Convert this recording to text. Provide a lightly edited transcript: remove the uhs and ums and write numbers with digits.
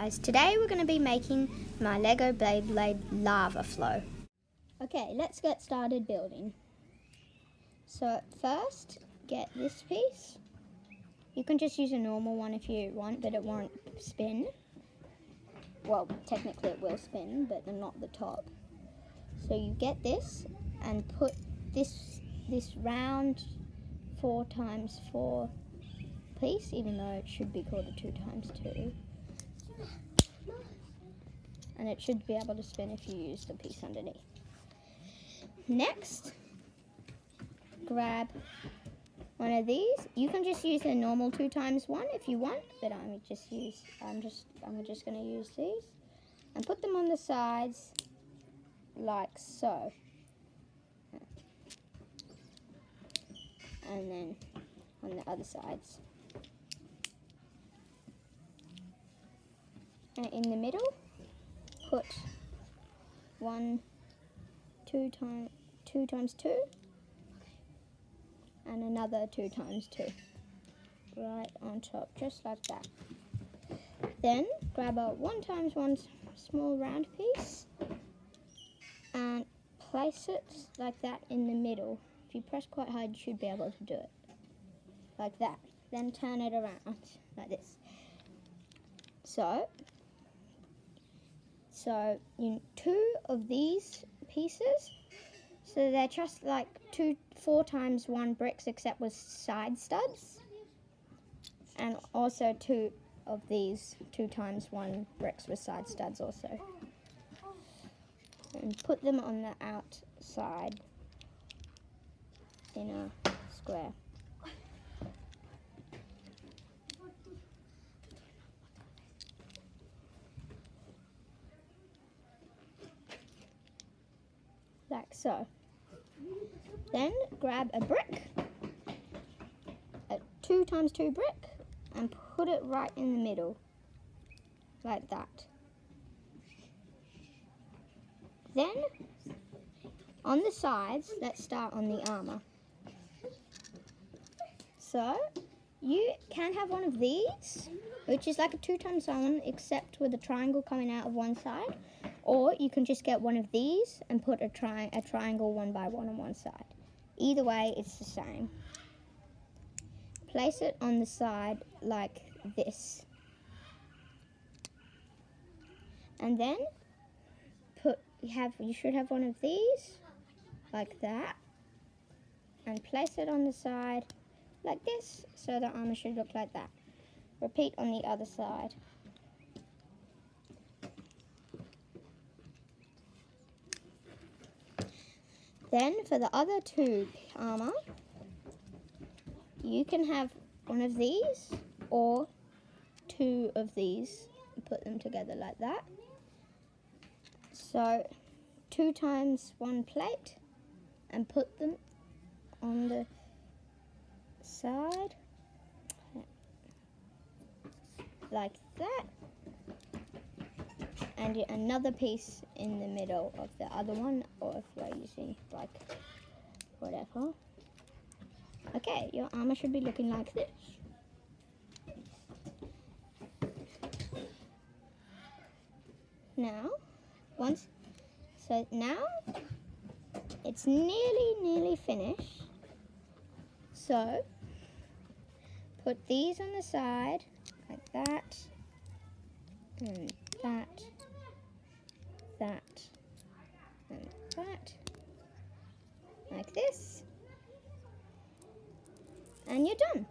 guys, today we're going to be making my Lego beyblade lava flow. Okay, let's get started building. So first, get this piece. You can just use a normal one if you want, but it won't spin. Well, technically it will spin, but not the top. So you get this and put this round 4x4 piece, even though it should be called a 2x2. And it should be able to spin if you use the piece underneath. Next, grab one of these. You can just use a normal 2x1 if you want, but I'm just going to use these and put them on the sides like so. And then on the other sides. And in the middle, put 2x2 and another 2x2 right on top, just like that. Then grab a 1x1 small round piece and place it like that in the middle. If you press quite hard, you should be able to do it like that. Then turn it around like this. So two of these pieces, so they're just like 4x1 bricks except with side studs, and also two of these 2x1 bricks with side studs also, and put them on the outside in a square. Like so. Then grab a brick, a 2x2 brick, and put it right in the middle, like that. Then, on the sides, let's start on the armour. So, you can have one of these, which is like a 2x1, except with a triangle coming out of one side. Or you can just get one of these and put a triangle 1x1 on one side. Either way, it's the same. Place it on the side like this. And then you should have one of these like that. And place it on the side like this, so the armour should look like that. Repeat on the other side. Then for the other two armour, you can have one of these or two of these and put them together like that. So 2x1 plate and put them on the side like that. And another piece in the middle of the other one, or if you're using like whatever. Okay, your armour should be looking like this. Now it's nearly finished. So put these on the side like that, and that, and that, like this, and you're done.